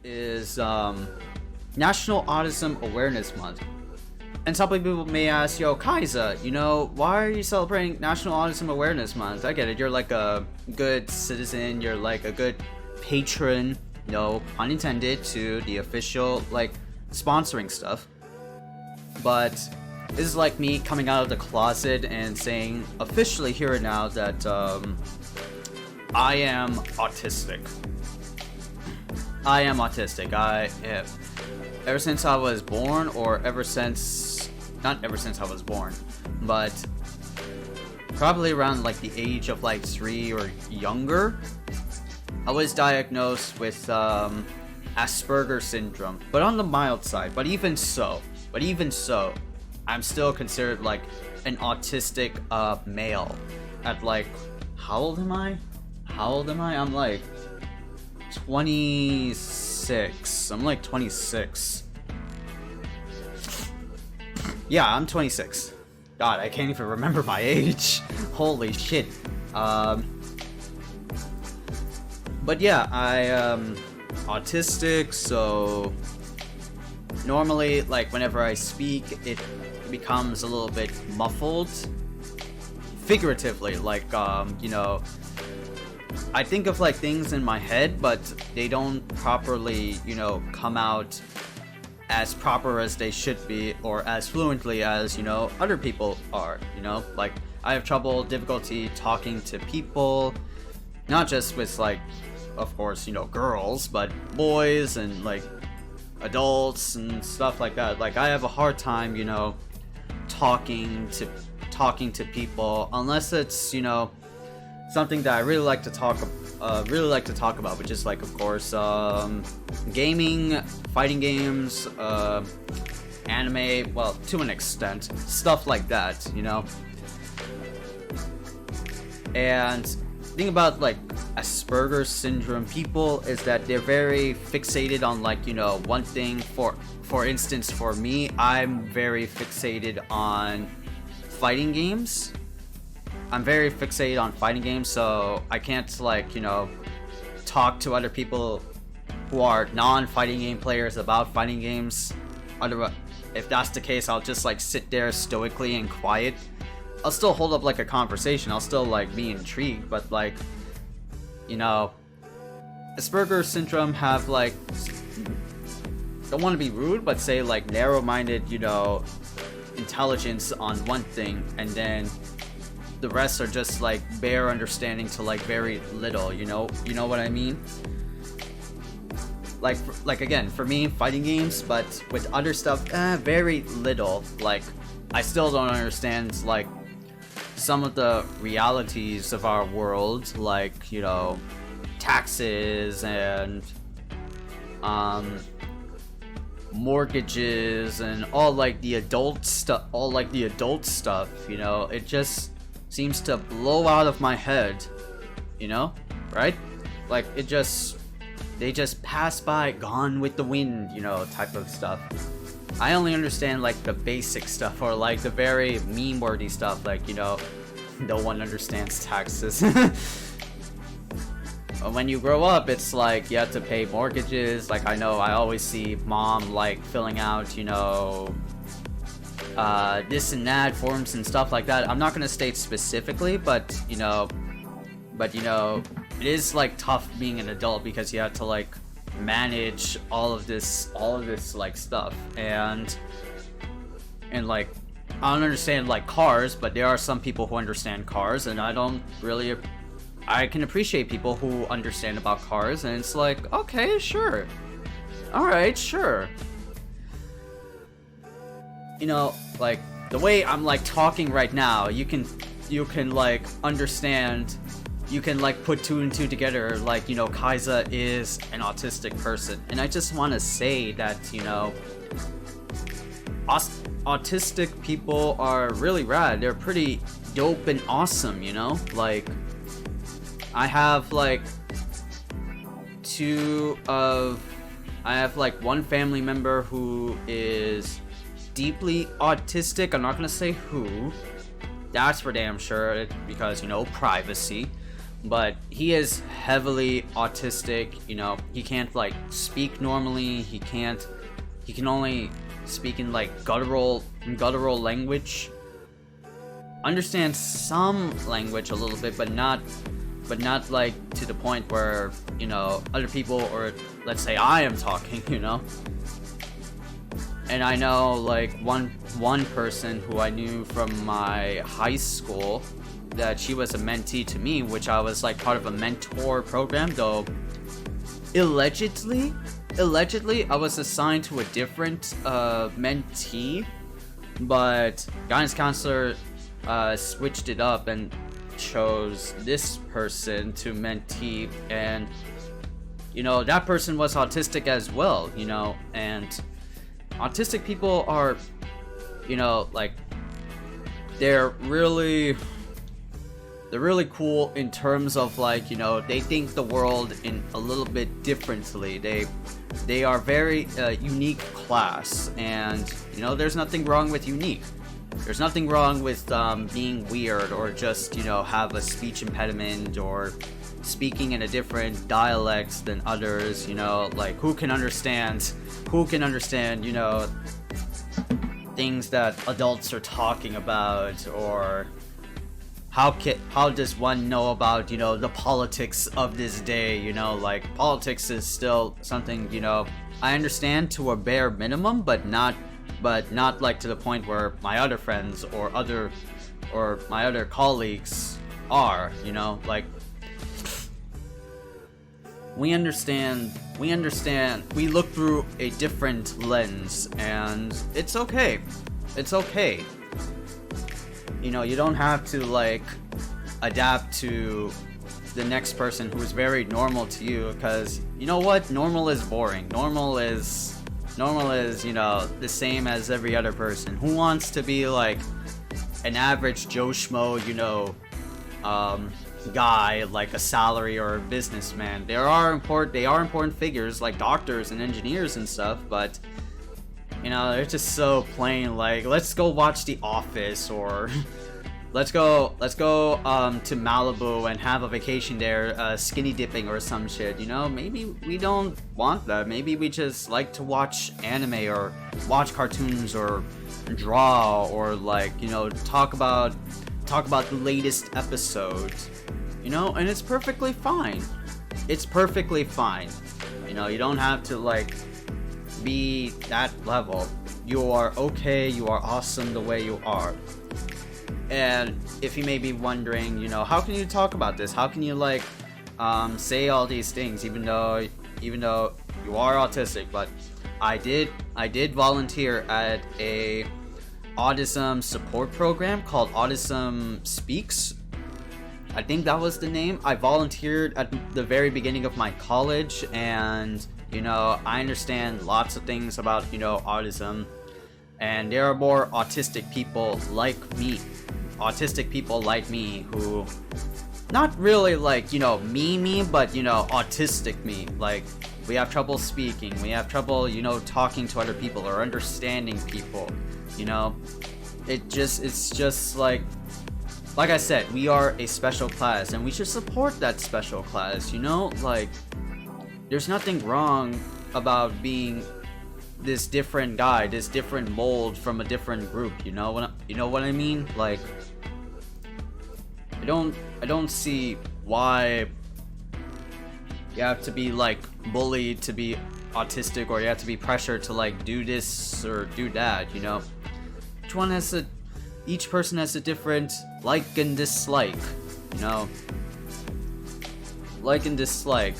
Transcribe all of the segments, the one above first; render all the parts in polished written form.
is National Autism Awareness Month. And some people may ask, yo, Khaiza, why are you celebrating National Autism Awareness Month? I get it, you're like a good citizen, you're like a good patron, no pun intended, to the official, like, sponsoring stuff. But this is like me coming out of the closet and saying officially here and now that I am autistic. I am autistic. Ever since I was born, or not ever since I was born, but probably around like the age of like 3 or younger, I was diagnosed with Aspergers Syndrome, but on the mild side. But even so, I'm still considered like an autistic male. At like, how old am I? I'm like 26. I'm like 26. Yeah, I'm 26. God, I can't even remember my age. Holy shit. But yeah, I am autistic, so normally, like, whenever I speak, it becomes a little bit muffled. Figuratively, like, I think of like things in my head, but they don't properly, come out as proper as they should be, or as fluently as, other people are, like, I have difficulty talking to people, not just with, like, of course, girls, but boys and, like, adults and stuff like that. Like, I have a hard time, talking to people, unless it's, something that I really like to talk about, which is, like, of course, gaming, fighting games, anime, well, to an extent, stuff like that, And the thing about, like, Aspergers Syndrome people is that they're very fixated on, like, one thing. For instance, for me, I'm very fixated on fighting games. So I can't, like, talk to other people who are non-fighting game players about fighting games. Otherwise, if that's the case, I'll just, like, sit there stoically and quiet. I'll still hold up, like, a conversation. I'll still, like, be intrigued, but, like, Aspergers Syndrome have, like, don't want to be rude, but say, like, narrow-minded, intelligence on one thing, and then the rest are just, like, bare understanding to, like, very little, you know what I mean? Like again, for me, fighting games, but with other stuff, very little. Like, I still don't understand, like, some of the realities of our world, like, taxes and mortgages and all the adult stuff, it just seems to blow out of my head, right? Like, they just pass by, gone with the wind, type of stuff. I only understand, like, the basic stuff, or, like, the very meme-worthy stuff, like, no one understands taxes. When you grow up, it's like you have to pay mortgages. Like, I know I always see mom, like, filling out, this and that forms and stuff like that. I'm not gonna state specifically, but it is, like, tough being an adult because you have to, like, manage all of this like stuff, and like, I don't understand, like, cars, but there are some people who understand cars, and I can appreciate people who understand about cars, and it's like, okay, sure, all right, sure. Like, the way I'm, like, talking right now, you can like understand, you can, like, put 2 and 2 together, like, Khaiza is an autistic person. And I just want to say that, autistic people are really rad. They're pretty dope and awesome, like, I have, like, one family member who is deeply autistic. I'm not gonna say who. That's for damn sure, because, privacy. but he is heavily autistic. You know, he can't like speak normally. He can only speak in like guttural language. Understand some language a little bit, but not like to the point where, you know, other people, or let's say I am talking, you know. And I know like one person who I knew from my high school, that she was a mentee to me, which I was like part of a mentor program, though allegedly I was assigned to a different mentee, but guidance counselor switched it up and chose this person to mentee. And you know, that person was autistic as well, you know. And autistic people are, you know, like they're really cool in terms of like, you know, they think the world in a little bit differently. They are very unique class, and you know, there's nothing wrong with unique. There's nothing wrong with being weird, or just, you know, have a speech impediment, or speaking in a different dialect than others. You know, like who can understand, you know, things that adults are talking about, or how does one know about, you know, the politics of this day? You know, like politics is still something, you know, I understand to a bare minimum, but not like to the point where my other friends or my other colleagues are, you know. Like we understand, we look through a different lens, and it's okay. You know, you don't have to like adapt to the next person who is very normal to you, because you know what, normal is boring. Normal is, you know, the same as every other person. Who wants to be like an average Joe Schmo, you know, guy, like a salary or a businessman? They are important figures like doctors and engineers and stuff, but you know, they're just so plain. Like, let's go watch The Office, or let's go to Malibu and have a vacation there, skinny dipping or some shit. You know, maybe we don't want that. Maybe we just like to watch anime, or watch cartoons, or draw, or like, you know, talk about the latest episode. You know, and it's perfectly fine. You know, you don't have to like be that level. You are okay, you are awesome the way you are. And if you may be wondering, you know, how can you talk about this? How can you like say all these things even though you are autistic? But I did volunteer at a autism support program called Autism Speaks. I think that was the name. I volunteered at the very beginning of my college, and you know, I understand lots of things about, you know, autism, and there are more autistic people like me who, not really like, you know, me, but you know, autistic me. Like, we have trouble speaking, we have trouble, you know, talking to other people or understanding people. You know, it's just like I said, we are a special class, and we should support that special class. You know, like, there's nothing wrong about being this different guy, this different mold from a different group. You know what I mean? Like, I don't see why you have to be like bullied to be autistic, or you have to be pressured to like do this or do that. You know, each person has a different like and dislike. You know, like and dislike.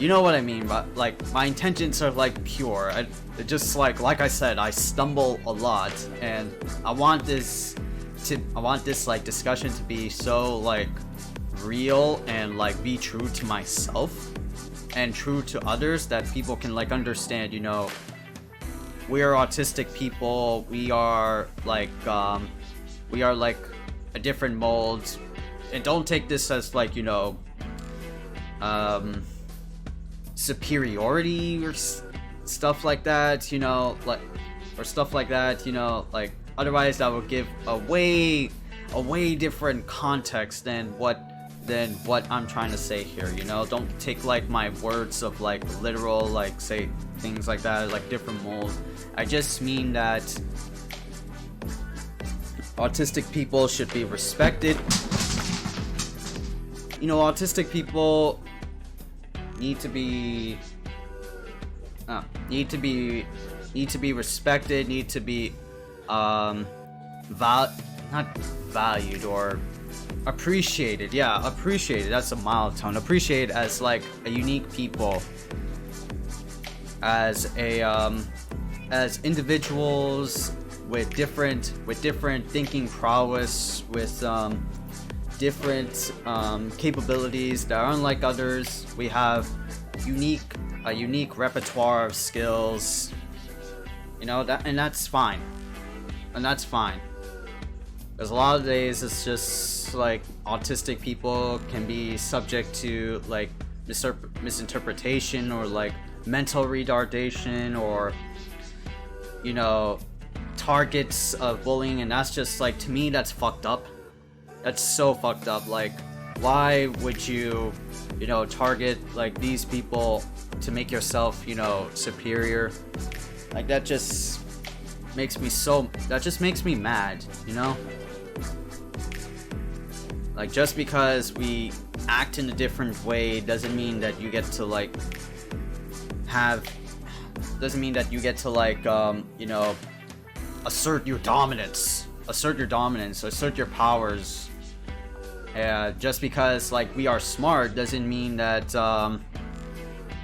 You know what I mean. But like, my intentions are like pure. I just like I said, I stumble a lot, and I want this like discussion to be so like real, and like be true to myself and true to others, that people can like understand. You know, we are autistic people. We are like a different mold, and don't take this as like, you know, superiority or stuff like that, you know, like, or stuff like that, you know, like, otherwise that would give a way different context than what than what I'm trying to say here, you know? Don't take like my words of like literal, like say things like that, like different mold. I just mean that autistic people should be respected. You know, autistic people need to be respected, need to be not valued or appreciated. Yeah, appreciated. That's a mild tone. Appreciated as like a unique people, as individuals with different thinking prowess, with different capabilities that are unlike others. We have a unique repertoire of skills, you know, that's fine. Because a lot of days it's just like autistic people can be subject to like misinterpretation or like mental retardation, or you know, targets of bullying, and that's just like, to me, that's fucked up. That's so fucked up. Like, why would you know, target like these people to make yourself, you know, superior? Like, that just makes me mad, you know? Like, just because we act in a different way doesn't mean that you get to like you know, assert your dominance, assert your powers. Just because like we are smart doesn't mean that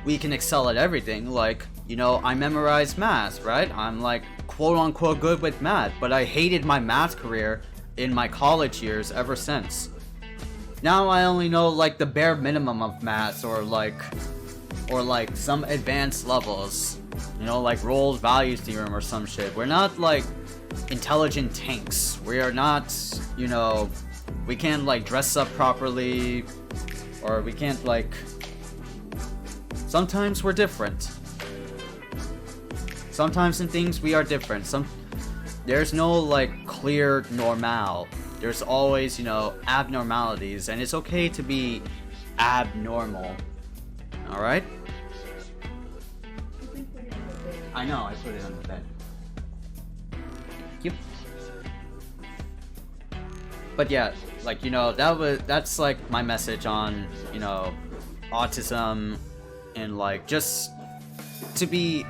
we can excel at everything. Like, you know, I memorized math, right? I'm like quote unquote good with math, but I hated my math career in my college years ever since. Now I only know like the bare minimum of math, or like some advanced levels, you know, like Rolle's value theorem or some shit. We're not like intelligent tanks. We are not, you know, we can't like dress up properly, or we can't like, sometimes we're different. Sometimes in things we are different. There's no like clear normal. There's always, you know, abnormalities, and it's okay to be abnormal. Alright? I know, I put it on the bed. Thank you. But yeah, like, you know, that's like my message on, you know, autism, and like just be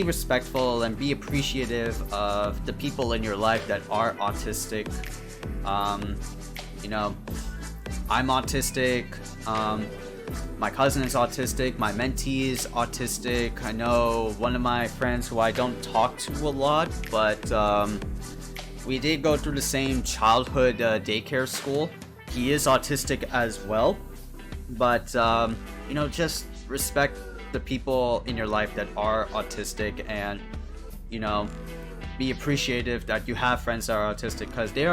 respectful and be appreciative of the people in your life that are autistic. You know, I'm autistic. My cousin is autistic. My mentee is autistic. I know one of my friends who I don't talk to a lot, but we did go through the same childhood daycare school. He is autistic as well. But, you know, just respect the people in your life that are autistic, and, you know, be appreciative that you have friends that are autistic, because they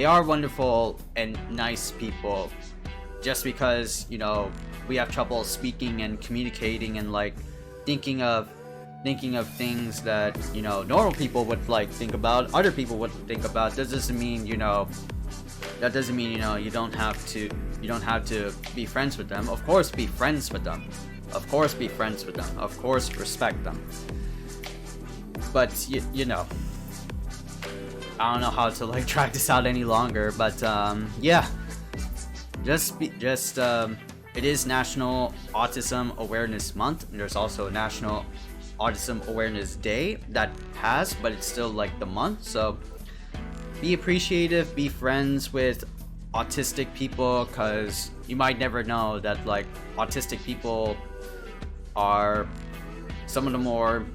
are wonderful and nice people. Just because, you know, we have trouble speaking and communicating and like thinking of things that, you know, normal people would like think about, other people would think about, that doesn't mean, you know, you don't have to be friends with them. Of course, be friends with them. Of course, be friends with them. Of course, respect them. But you know, I don't know how to like drag this out any longer. But yeah, it is National Autism Awareness Month. And there's also a National Autism Awareness Day that passed, but it's still like the month. So be appreciative, be friends with autistic people, because you might never know that like autistic people are some of the more